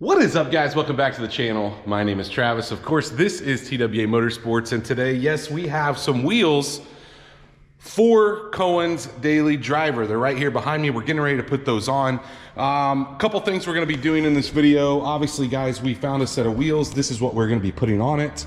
What is up, guys? Welcome back to the channel. My name is Travis. Of course, this is TWA Motorsports, and today, yes, we have some wheels for Cohen's Daily Driver. They're right here behind me. We're getting ready to put those on. A couple things we're going to be doing in this video. Obviously, guys, we found a set of wheels. This is what we're going to be putting on it.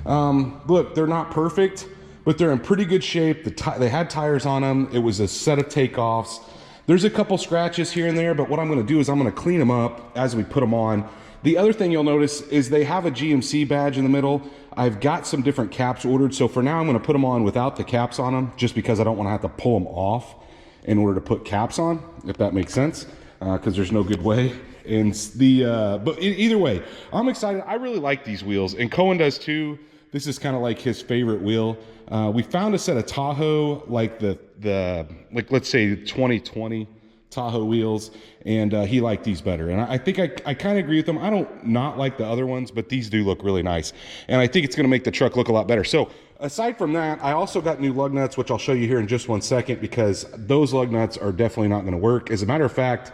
Look, they're not perfect, but they're in pretty good shape. They had tires on them. It was a set of takeoffs. There's a couple scratches here and there, but what I'm gonna do is I'm gonna clean them up as we put them on. The other thing you'll notice is they have a GMC badge in the middle. I've got some different caps ordered, so for now I'm gonna put them on without the caps on them, just because I don't wanna have to pull them off in order to put caps on, if that makes sense, because there's no good way. And but either way, I'm excited. I really like these wheels, and Cohen does too. This is kind of like his favorite wheel. We found a set of Tahoe, like like let's say 2020 Tahoe wheels, and he liked these better. And I think I kind of agree with him. I don't not like the other ones, but these do look really nice. And I think it's gonna make the truck look a lot better. So aside from that, I also got new lug nuts, which I'll show you here in just one second, because those lug nuts are definitely not gonna work. As a matter of fact,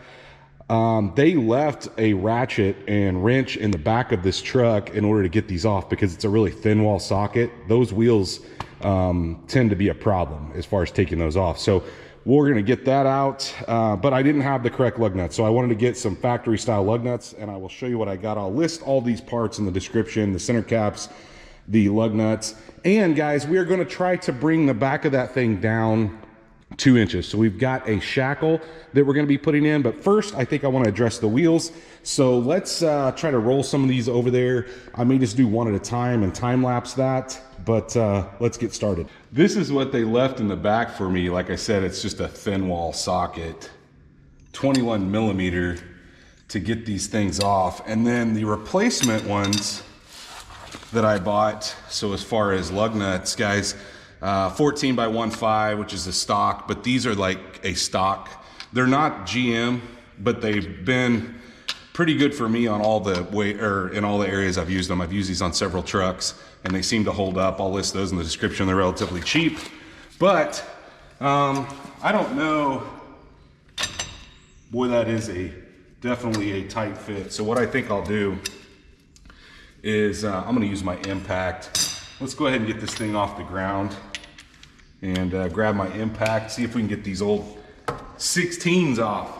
they left a ratchet and wrench in the back of this truck in order to get these off, because it's a really thin wall socket. Those wheels tend to be a problem as far as taking those off. So we're gonna get that out, but I didn't have the correct lug nuts. So I wanted to get some factory style lug nuts, and I will show you what I got. I'll list all these parts in the description, the center caps, the lug nuts. And guys, we are gonna try to bring the back of that thing down 2 inches. So we've got a shackle that we're going to be putting in, but first I think I want to address the wheels. So let's try to roll some of these over there. I may just do one at a time and time lapse that, but let's get started. This is what they left in the back for me. Like I said, it's just a thin wall socket, 21 millimeter, to get these things off. And then the replacement ones that I bought, so as far as lug nuts, guys, 14 by 1.5, which is a stock, but these are like a stock. They're not GM, but they've been pretty good for me on all the in all the areas I've used them. I've used these on several trucks, and they seem to hold up. I'll list those in the description. They're relatively cheap, but I don't know. Boy, that is definitely a tight fit. So what I think I'll do is I'm going to use my impact. Let's go ahead and get this thing off the ground and grab my impact, see if we can get these old 16s off.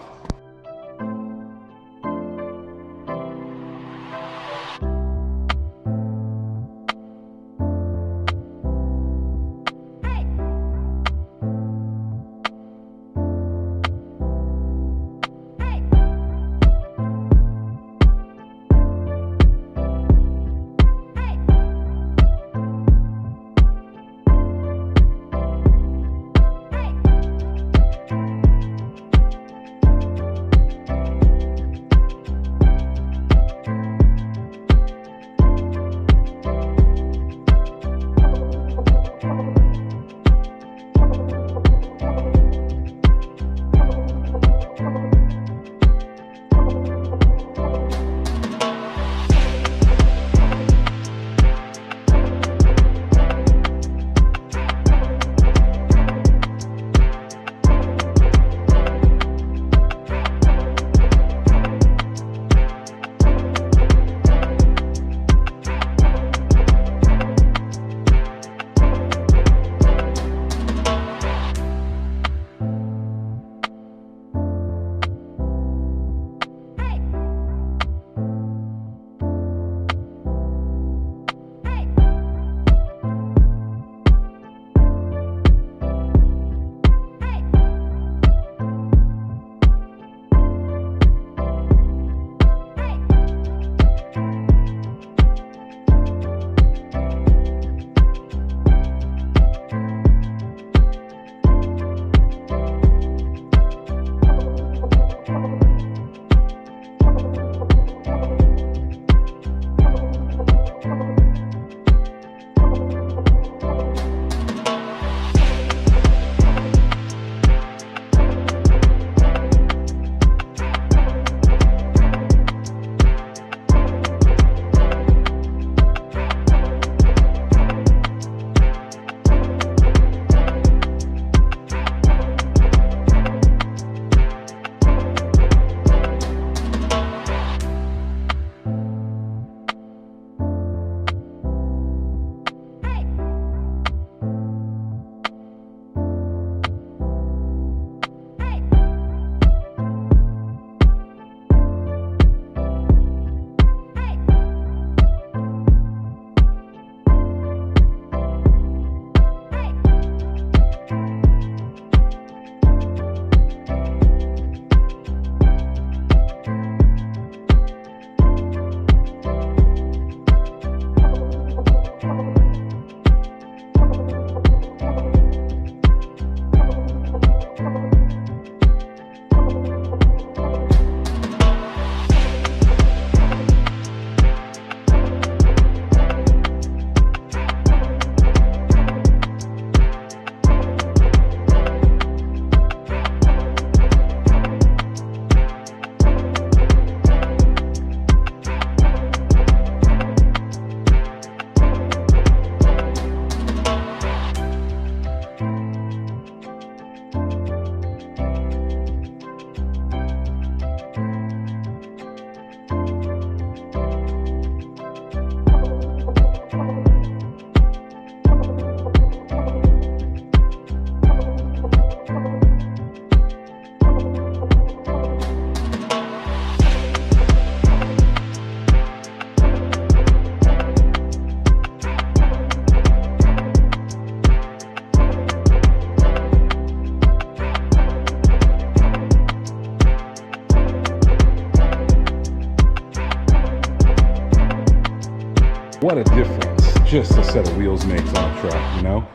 What a difference just a set of wheels makes on a truck, you know?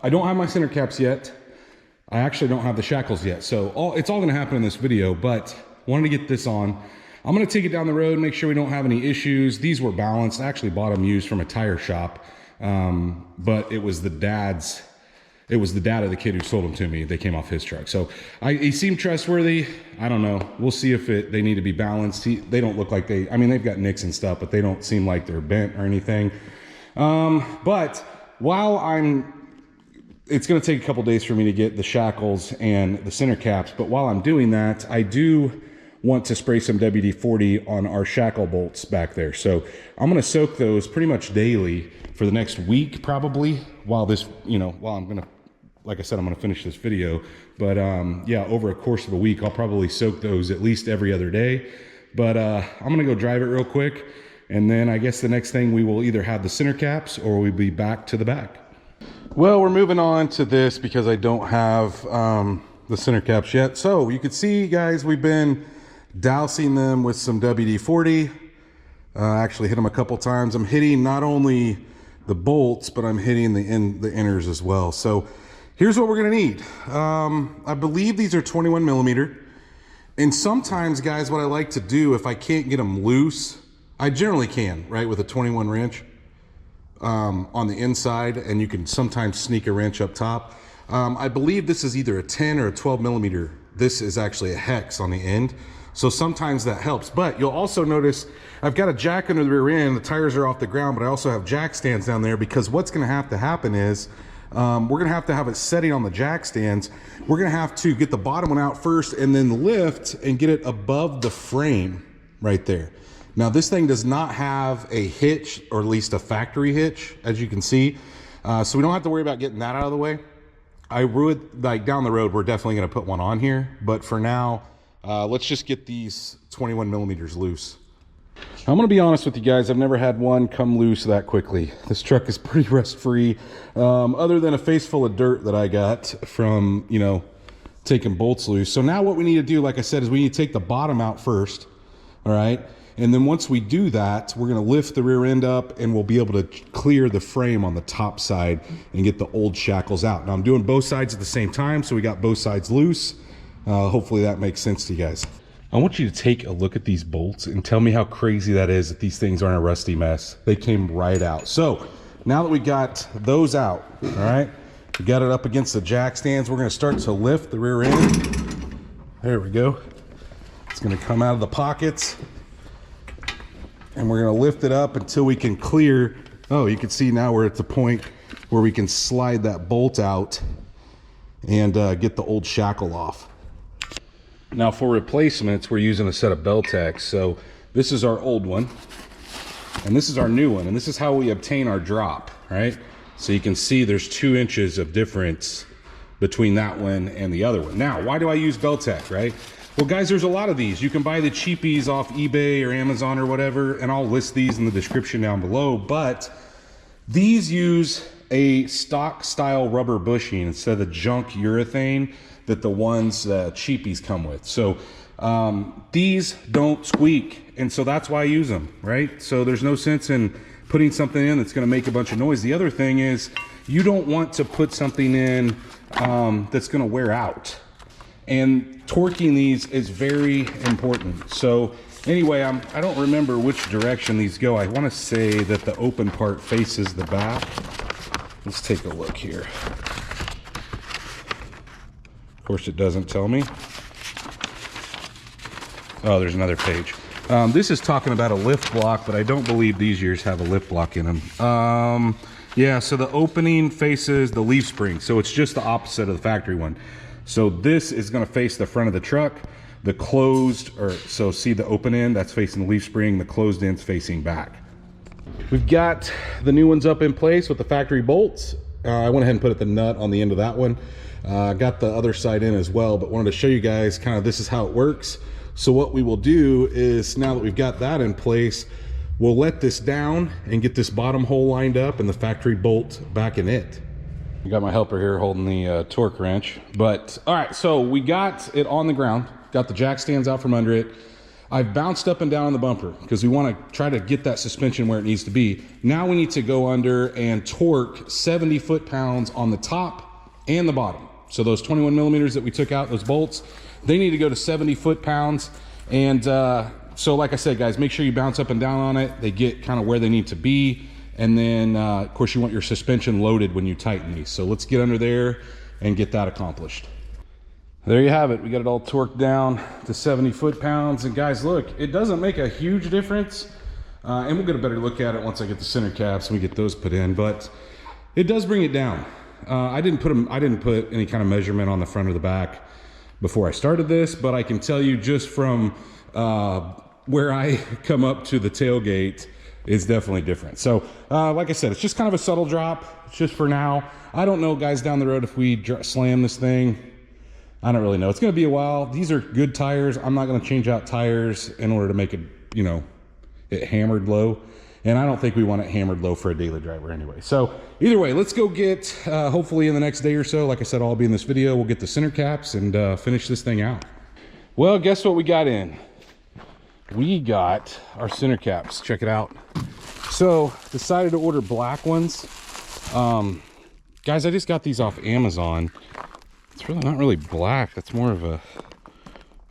I don't have my center caps yet. I actually don't have the shackles yet. So it's all gonna happen in this video, but wanted to get this on. I'm gonna take it down the road, make sure we don't have any issues. These were balanced. I actually bought them used from a tire shop, but it was the dad of the kid who sold them to me. They came off his truck. So he seemed trustworthy. I don't know. We'll see if they need to be balanced. They don't look like I mean, they've got nicks and stuff, but they don't seem like they're bent or anything. But while it's going to take a couple days for me to get the shackles and the center caps. But while I'm doing that, I do want to spray some WD-40 on our shackle bolts back there. So I'm going to soak those pretty much daily for the next week, probably, while I'm going to, like I said, I'm going to finish this video. But yeah, over a course of a week, I'll probably soak those at least every other day. But I'm going to go drive it real quick. And then I guess the next thing, we will either have the center caps or we'll be back to the back. Well, we're moving on to this because I don't have the center caps yet. So you can see, guys, we've been dousing them with some WD-40. Actually hit them a couple times. I'm hitting not only the bolts, but I'm hitting the inners as well. So here's what we're gonna need. I believe these are 21 millimeter. And sometimes, guys, what I like to do, if I can't get them loose, I generally can, right, with a 21 wrench on the inside, and you can sometimes sneak a wrench up top. I believe this is either a 10 or a 12 millimeter. This is actually a hex on the end. So sometimes that helps. But you'll also notice I've got a jack under the rear end. The tires are off the ground, but I also have jack stands down there, because what's gonna have to happen is we're gonna have to have it setting on the jack stands. We're gonna have to get the bottom one out first and then lift and get it above the frame right there. Now, this thing does not have a hitch, or at least a factory hitch, as you can see. So we don't have to worry about getting that out of the way. I would, like, down the road, we're definitely gonna put one on here. But for now, let's just get these 21 millimeters loose. I'm gonna be honest with you guys, I've never had one come loose that quickly. This truck is pretty rust-free, other than a face full of dirt that I got from, taking bolts loose. So now what we need to do, like I said, is we need to take the bottom out first, all right? And then once we do that, we're gonna lift the rear end up, and we'll be able to clear the frame on the top side and get the old shackles out. Now, I'm doing both sides at the same time, so we got both sides loose. Hopefully that makes sense to you guys. I want you to take a look at these bolts and tell me how crazy that is that these things aren't a rusty mess. They came right out. So now that we got those out, all right, we got it up against the jack stands, we're gonna start to lift the rear end. There we go. It's gonna come out of the pockets, and we're gonna lift it up until we can clear. Oh, you can see now we're at the point where we can slide that bolt out and get the old shackle off. Now, for replacements, we're using a set of Beltex. So this is our old one, and this is our new one, and this is how we obtain our drop, right? So you can see there's 2 inches of difference between that one and the other one. Now, why do I use Beltex, right? Well, guys, there's a lot of these. You can buy the cheapies off eBay or Amazon or whatever, and I'll list these in the description down below, but these use a stock style rubber bushing instead of the junk urethane that the ones cheapies come with. So these don't squeak, and so that's why I use them, right? So there's no sense in putting something in that's gonna make a bunch of noise. The other thing is, you don't want to put something in that's gonna wear out. And torquing these is very important. So anyway, I don't remember which direction these go. I wanna say that the open part faces the back. Let's take a look here. Of course, it doesn't tell me. Oh, there's another page. This is talking about a lift block, but I don't believe these years have a lift block in them. Yeah, so the opening faces the leaf spring, so it's just the opposite of the factory one. So this is gonna face the front of the truck. The closed, so see the open end, that's facing the leaf spring, the closed end's facing back. We've got the new ones up in place with the factory bolts. I went ahead and put the nut on the end of that one. Got the other side in as well, but wanted to show you guys kind of this is how it works. So what we will do is, now that we've got that in place, we'll let this down and get this bottom hole lined up and the factory bolt back in it. I got my helper here holding the torque wrench. But all right, so we got it on the ground, got the jack stands out from under it. I've bounced up and down on the bumper because we want to try to get that suspension where it needs to be. Now we need to go under and torque 70 foot-pounds on the top and the bottom. So those 21 millimeters that we took out, those bolts, they need to go to 70 foot-pounds. And so like I said, guys, make sure you bounce up and down on it. They get kind of where they need to be. And then, of course, you want your suspension loaded when you tighten these. So let's get under there and get that accomplished. There you have it. We got it all torqued down to 70 foot-pounds. And guys, look, it doesn't make a huge difference. And we'll get a better look at it once I get the center caps and we get those put in. But it does bring it down. I didn't put any kind of measurement on the front or the back before I started this, but I can tell you just from where I come up to the tailgate, it's definitely different. So like I said, it's just kind of a subtle drop. It's just for now. I don't know, guys, down the road if we slam this thing. I don't really know. It's going to be a while. These are good tires. I'm not going to change out tires in order to make it, you know, it hammered low. And I don't think we want it hammered low for a daily driver anyway. So either way, let's go get, hopefully in the next day or so, like I said, I'll be in this video. We'll get the center caps and finish this thing out. Well, guess what we got in? We got our center caps. Check it out. So decided to order black ones. Guys, I just got these off Amazon. It's really not really black. That's more of a,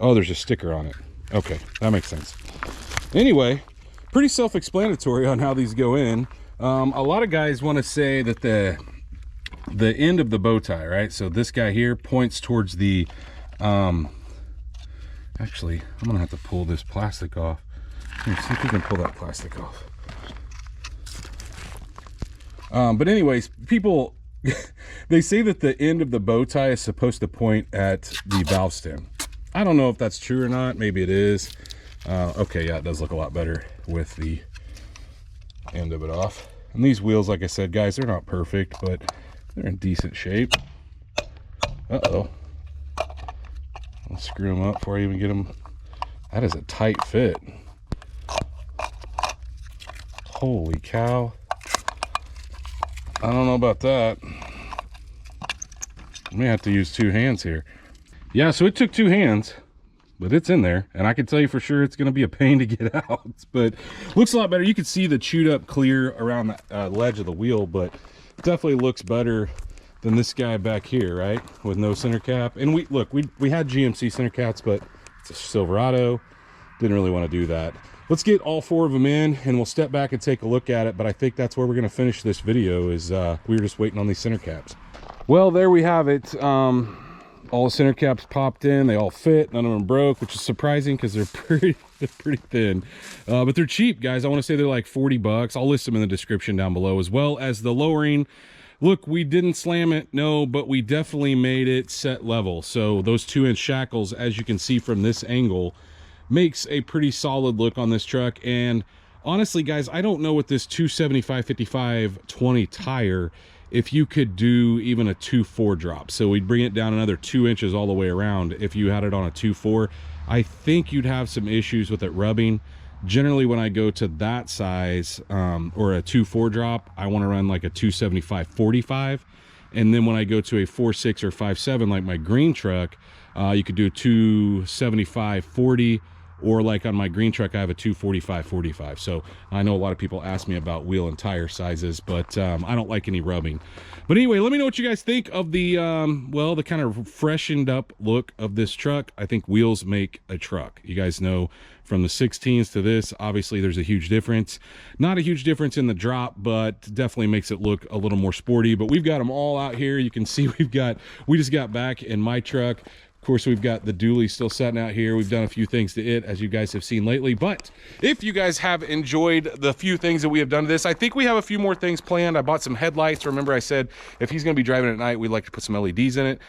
oh, there's a sticker on it. Okay, that makes sense. Anyway, pretty self-explanatory on how these go in. A lot of guys want to say that the end of the bow tie, right? So this guy here points towards the, actually, I'm gonna have to pull this plastic off. Here, see if we can pull that plastic off. But anyways, people, they say that the end of the bow tie is supposed to point at the valve stem. I don't know if that's true or not. Maybe it is. Okay, yeah, it does look a lot better with the end of it off. And these wheels, like I said, guys, they're not perfect, but they're in decent shape. Uh-oh. I'll screw them up before I even get them. That is a tight fit. Holy cow. I don't know about that. I may have to use two hands here. Yeah, so it took two hands, but it's in there. And I can tell you for sure it's going to be a pain to get out. But looks a lot better. You can see the chewed up clear around the ledge of the wheel, but definitely looks better than this guy back here, right? With no center cap. And we had GMC center caps, but it's a Silverado. Didn't really want to do that. Let's get all four of them in and we'll step back and take a look at it. But I think that's where we're going to finish this video is we were just waiting on these center caps. Well, there we have it. All the center caps popped in. They all fit. None of them broke, which is surprising because they're pretty thin. But they're cheap, guys. I want to say they're like 40 bucks. I'll list them in the description down below, as well as the lowering. Look, we didn't slam it, no, but we definitely made it set level. So those 2-inch shackles, as you can see from this angle, makes a pretty solid look on this truck. And honestly, guys, I don't know with this 275/55/20 tire if you could do even a 2.4 drop. So we'd bring it down another 2 inches all the way around. If you had it on a 2.4, I think you'd have some issues with it rubbing. Generally, when I go to that size or a 2.4 drop, I want to run like a 275/45. And then when I go to a 4.6 or 5.7, like my green truck, you could do a 275/40, or like on my green truck, I have a 245/45. So I know a lot of people ask me about wheel and tire sizes, but I don't like any rubbing. But anyway, let me know what you guys think of the, well, the kind of freshened up look of this truck. I think wheels make a truck. You guys know from the 16s to this, obviously there's a huge difference. Not a huge difference in the drop, but definitely makes it look a little more sporty. But we've got them all out here. You can see we just got back in my truck. Of course, we've got the dually still sitting out here. We've done a few things to it, as you guys have seen lately. But if you guys have enjoyed the few things that we have done to this, I think we have a few more things planned. I bought some headlights. Remember I said if he's going to be driving at night, we'd like to put some LEDs in it.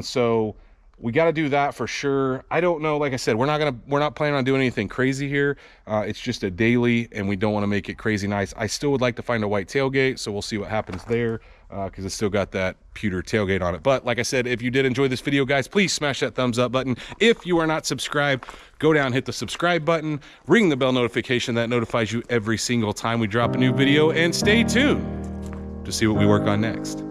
So we got to do that for sure. I don't know. Like I said, we're not planning on doing anything crazy here. It's just a daily, and we don't want to make it crazy nice. I still would like to find a white tailgate, so we'll see what happens there. Because it's still got that pewter tailgate on it. But like I said, if you did enjoy this video, guys, please smash that thumbs up button. If you are not subscribed, go down, hit the subscribe button, ring the bell notification that notifies you every single time we drop a new video, and stay tuned to see what we work on next.